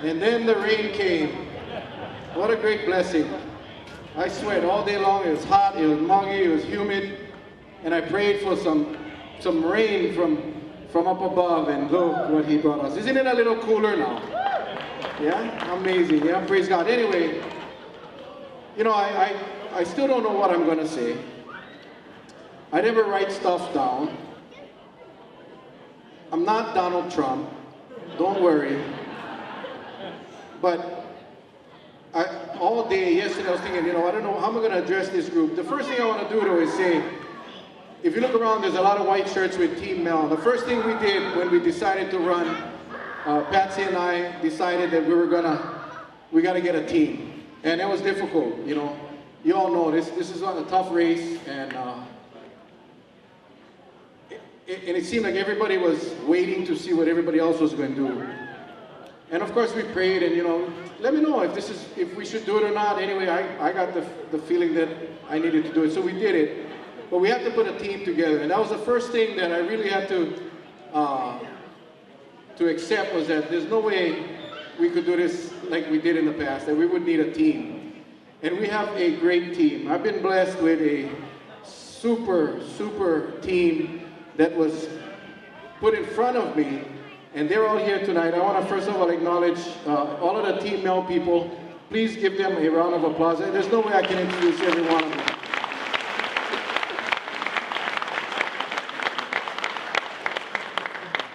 And then the rain came. What a great blessing. I sweat all day long. It was hot, it was muggy, it was humid. And I prayed for some rain from up above, and look what he brought us. Isn't it a little cooler now? Yeah, amazing. Yeah, praise God. Anyway, you know, I still don't know what I'm going to say. I never write stuff down. I'm not Donald Trump. Don't worry. But all day yesterday I was thinking, you know, I don't know how am I going to address this group. The first thing I want to do though is say, if you look around, there's a lot of white shirts with Team Mel. The first thing we did when we decided to run, Patsy and I decided that we got to get a team. And it was difficult, you know. You all know this is a tough race, and it seemed like everybody was waiting to see what everybody else was going to do. And of course we prayed, and you know, let me know if we should do it or not. Anyway, I got the feeling that I needed to do it, so we did it. But we had to put a team together, and that was the first thing that I really had to accept, was that there's no way we could do this like we did in the past, that we would need a team. And we have a great team. I've been blessed with a super team that was put in front of me, and they're all here tonight. I want to first of all acknowledge all of the Team Mel people. Please give them a round of applause. There's no way I can introduce every one of them.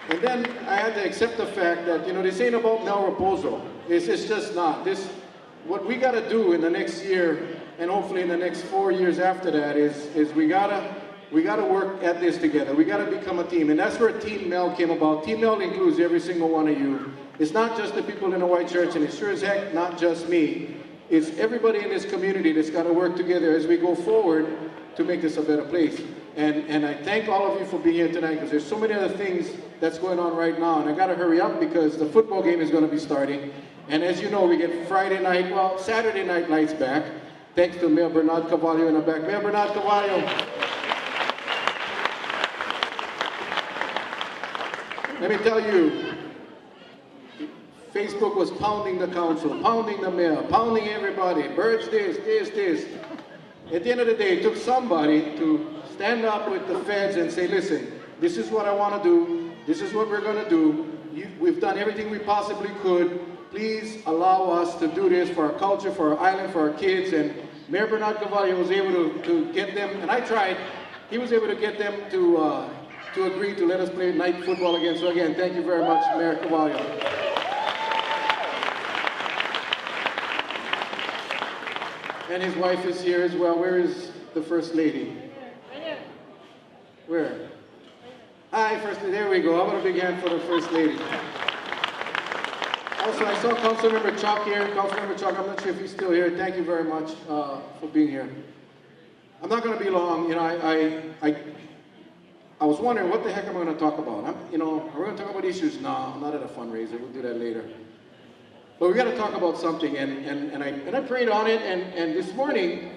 And then I had to accept the fact that, you know, this ain't about Mel Raposo. It's just not. What we got to do in the next year, and hopefully in the next 4 years after that, is we gotta work at this together. We gotta become a team, and that's where Team Mel came about. Team Mel includes every single one of you. It's not just the people in the white church, and it's sure as heck not just me. It's everybody in this community that's got to work together as we go forward to make this a better place. And I thank all of you for being here tonight, because there's so many other things that's going on right now, and I got to hurry up because the football game is going to be starting. And as you know, we get Saturday night lights back, thanks to Mayor Bernard Cavallo in the back. Mayor Bernard Cavallo. Let me tell you, Facebook was pounding the council, pounding the mayor, pounding everybody. Birds this. At the end of the day, it took somebody to stand up with the feds and say, listen, this is what I want to do. This is what we're going to do. We've done everything we possibly could. Please allow us to do this for our culture, for our island, for our kids. And Mayor Bernard Cavallo was able to get them, and I tried, he was able to get them to agree to let us play night football again. So again, thank you very much, Mayor Cavallo. And his wife is here as well. Where is the First Lady? Where? Hi, First Lady. There we go. How about a big hand for the First Lady? Also, I saw Councilmember Chuck here. Councilmember Chuck, I'm not sure if he's still here. Thank you very much for being here. I'm not going to be long. You know, I was wondering what the heck am I going to talk about. Are we going to talk about issues? No, I'm not at a fundraiser. We'll do that later. But we got to talk about something, and I prayed on it, and this morning,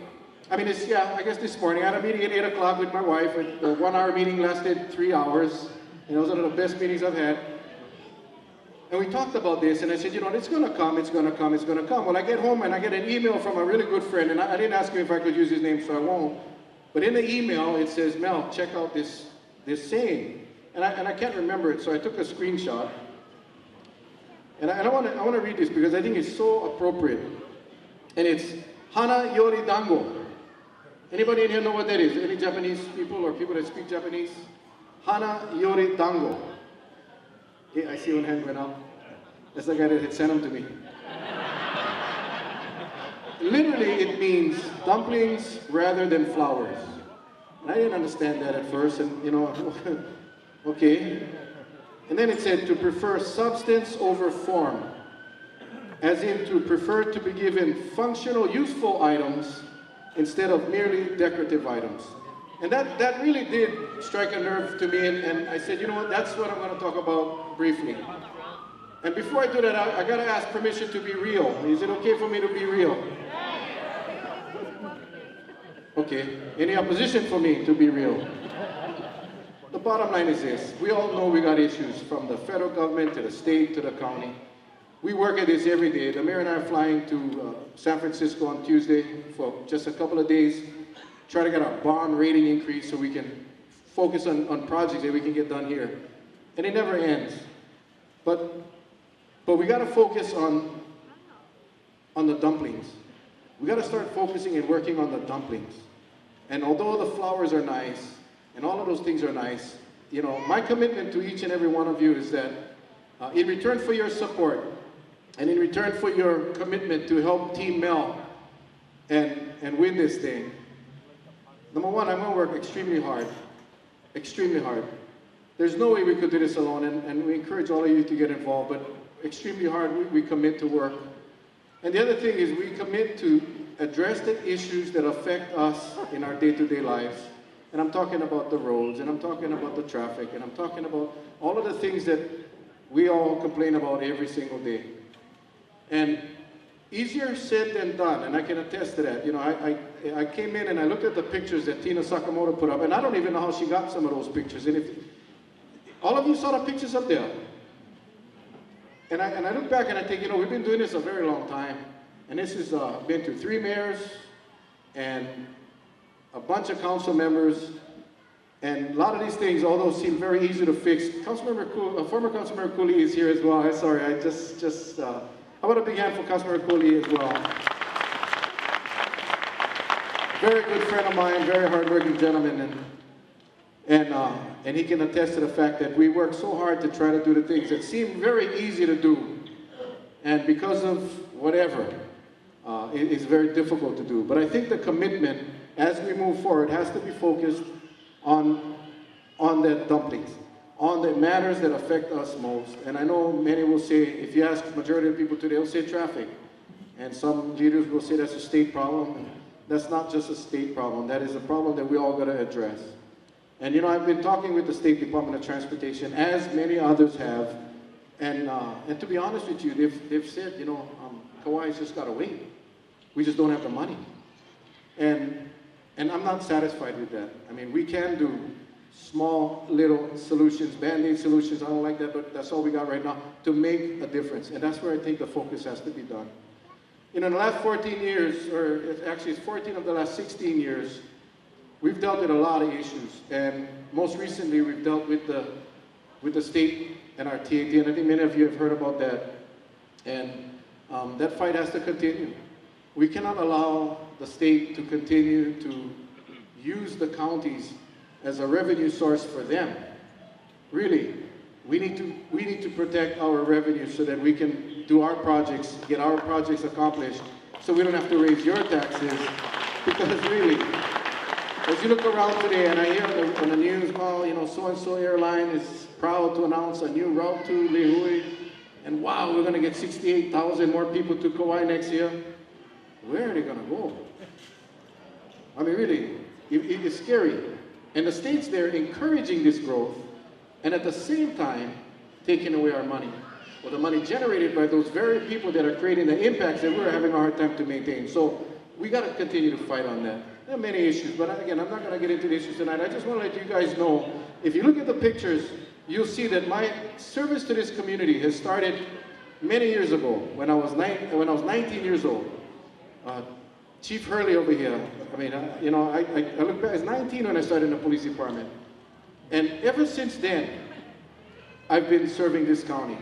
I guess this morning, I had a meeting at 8 o'clock with my wife. The 1 hour meeting lasted 3 hours. It was one of the best meetings I've had. And we talked about this, and I said, you know, it's going to come, it's going to come, it's going to come. Well, I get home, and I get an email from a really good friend, and I didn't ask him if I could use his name, so I won't. But in the email, it says, Mel, check out this saying. And I can't remember it, so I took a screenshot. And I want to read this because I think it's so appropriate. And it's Hana Yori Dango. Anybody in here know what that is? Any Japanese people or people that speak Japanese? Hana Yori Dango. Yeah, I see one hand went up. That's the guy that had sent them to me. Literally, it means dumplings rather than flowers. And I didn't understand that at first, and you know, okay. And then it said to prefer substance over form, as in to prefer to be given functional, useful items instead of merely decorative items. And that really did strike a nerve to me, and I said, you know what, that's what I'm going to talk about briefly. And before I do that, I got to ask permission to be real. Is it okay for me to be real? Okay. Any opposition for me to be real? The bottom line is this. We all know we got issues from the federal government to the state to the county. we work at this every day. The mayor and I are flying to San Francisco on Tuesday for just a couple of days, try to get our bond rating increase so we can focus on projects that we can get done here. And it never ends. But we got to focus on the dumplings. We got to start focusing and working on the dumplings. And although the flowers are nice, and all of those things are nice, you know, my commitment to each and every one of you is that in return for your support, and in return for your commitment to help Team Mel and win this thing, number one, I'm going to work extremely hard. Extremely hard. There's no way we could do this alone, and we encourage all of you to get involved, but extremely hard we commit to work. And the other thing is we commit to address the issues that affect us in our day-to-day lives. And I'm talking about the roads, and I'm talking about the traffic, and I'm talking about all of the things that we all complain about every single day. And easier said than done, and I can attest to that. You know, I came in and I looked at the pictures that Tina Sakamoto put up, and I don't even know how she got some of those pictures. And if all of you saw the pictures up there, and I look back and I think, you know, we've been doing this a very long time, and this has been through 3 mayors and a bunch of council members, and a lot of these things, although seem very easy to fix. Former Councilmember Cooley is here as well. I'm sorry, how about a big hand for Councilmember Cooley as well? Very good friend of mine, very hardworking gentleman, and he can attest to the fact that we work so hard to try to do the things that seem very easy to do, and because of whatever, it's very difficult to do. But I think the commitment as we move forward has to be focused on the dumplings, on the matters that affect us most. And I know many will say, if you ask the majority of people today, they'll say traffic. And some leaders will say that's a state problem. That's not just a state problem. That is a problem that we all got to address. And you know, I've been talking with the State Department of Transportation, as many others have. And to be honest with you, they've said, you know, Kauai's just got to wait. We just don't have the money. And I'm not satisfied with that. I mean, we can do small little solutions, band-aid solutions, I don't like that, but that's all we got right now, to make a difference. And that's where I think the focus has to be done. You know, in the last 14 years, or actually it's 14 of the last 16 years, we've dealt with a lot of issues. And most recently, we've dealt with the state and our TAT, and I think many of you have heard about that. And that fight has to continue. We cannot allow the state to continue to use the counties as a revenue source for them. Really, we need to protect our revenue so that we can do our projects, get our projects accomplished, so we don't have to raise your taxes. Because really, as you look around today, and I hear on the news, oh, you know, so-and-so airline is proud to announce a new route to Lihue, and wow, we're going to get 68,000 more people to Kauai next year. Where are they going to go? I mean, really, it's scary. And the state's there encouraging this growth, and at the same time, taking away our money. Well, the money generated by those very people that are creating the impacts that we're having a hard time to maintain. So we got to continue to fight on that. There are many issues, but again, I'm not going to get into the issues tonight. I just want to let you guys know, if you look at the pictures, you'll see that my service to this community has started many years ago, when I was 19 years old. Chief Hurley over here, I mean, you know, I look back, I was 19 when I started in the police department. And ever since then, I've been serving this county.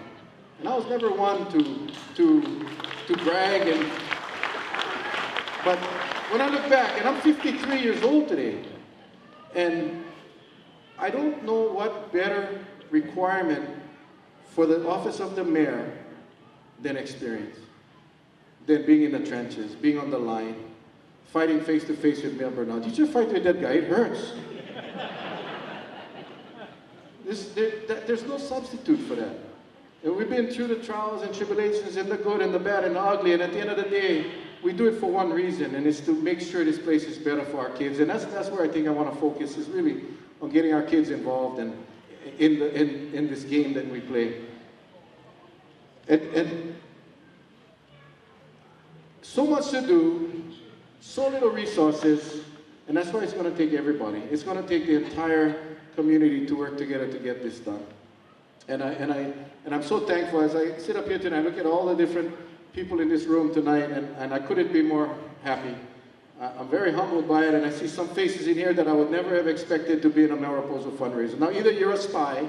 And I was never one to brag, but when I look back, and I'm 53 years old today, and I don't know what better requirement for the office of the mayor than experience, than being in the trenches, being on the line, fighting face-to-face with Mayor Bernard. Did you fight with that guy? It hurts. There's no substitute for that. And we've been through the trials and tribulations and the good and the bad and the ugly, and at the end of the day, we do it for one reason, and it's to make sure this place is better for our kids. And that's where I think I want to focus, is really on getting our kids involved and in this game that we play. And so much to do, so little resources, and that's why it's going to take everybody. It's going to take the entire community to work together to get this done. And I'm so thankful as I sit up here tonight, I look at all the different people in this room tonight, and I couldn't be more happy. I'm very humbled by it, and I see some faces in here that I would never have expected to be in a Mariposa fundraiser. Now, either you're a spy,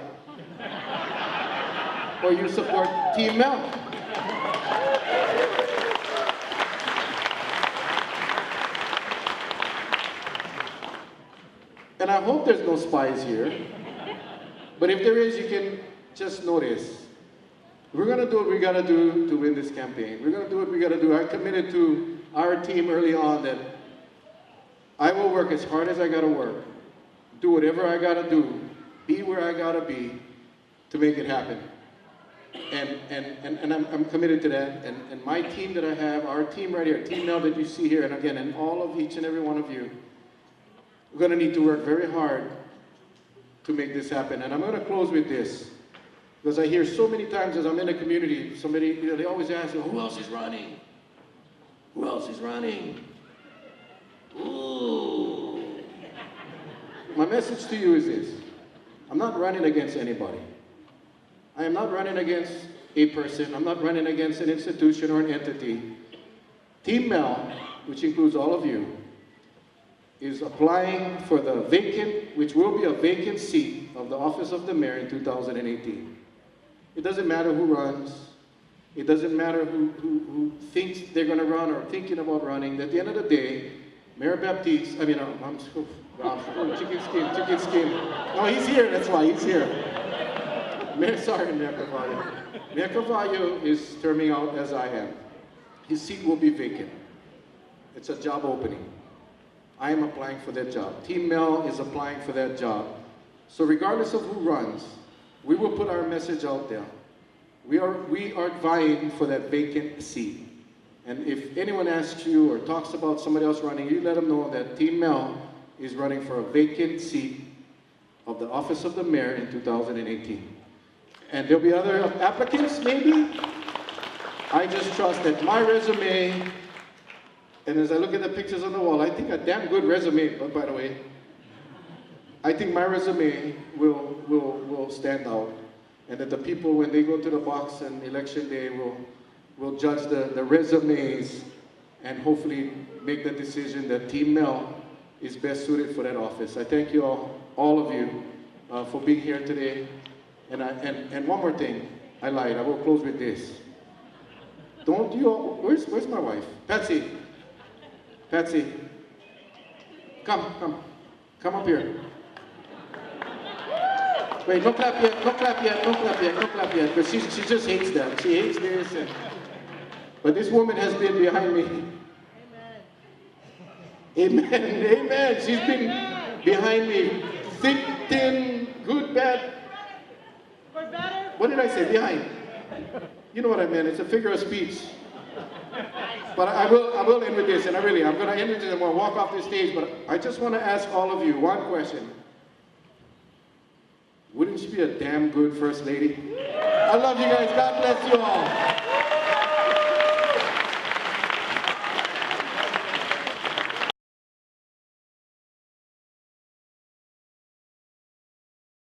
or you support Team Mel. And I hope there's no spies here, but if there is, you can just notice. We're gonna do what we gotta do to win this campaign. We're gonna do what we gotta do. I committed to our team early on that I will work as hard as I gotta work, do whatever I gotta do, be where I gotta be to make it happen. And I'm committed to that. And my team that I have, our team right here, Team Mel that you see here, and again, and all of each and every one of you, we're gonna need to work very hard to make this happen. And I'm gonna close with this, because I hear so many times as I'm in the community, somebody, you know, they always ask, who else is running? Who else is running? Ooh. My message to you is this. I'm not running against anybody. I am not running against a person. I'm not running against an institution or an entity. Team Mel, which includes all of you, is applying for the vacant, which will be a vacant seat of the office of the mayor in 2018. It doesn't matter who runs. It doesn't matter who thinks they're going to run or thinking about running. At the end of the day, Mayor Baptiste, chicken skin. No, he's here, that's why he's here. Mayor Carvalho. Mayor Carvalho is terming out as I am. His seat will be vacant. It's a job opening. I am applying for that job. Team Mel is applying for that job. So regardless of who runs, we will put our message out there. We are vying for that vacant seat. And if anyone asks you or talks about somebody else running, you let them know that Team Mel is running for a vacant seat of the office of the mayor in 2018. And there'll be other applicants, maybe. I just trust that my resume, and as I look at the pictures on the wall, I think a damn good resume, but by the way, I think my resume will stand out. And that the people, when they go to the box on election day, will judge the resumes and hopefully make the decision that Team Mel is best suited for that office. I thank you all of you, for being here today. And one more thing, I lied. I will close with this. Don't you all, where's my wife? Patsy, come up here. Wait, no clap yet, because she just hates that. She hates this. But this woman has been behind me. Amen. She's been behind me. Thick, thin, good, bad. For better. What did I say? Behind. You know what I meant. It's a figure of speech. But I will end with this, and I'm going to end with this. I'm going to walk off the stage, but I just want to ask all of you one question. Wouldn't she be a damn good First Lady? I love you guys. God bless you all.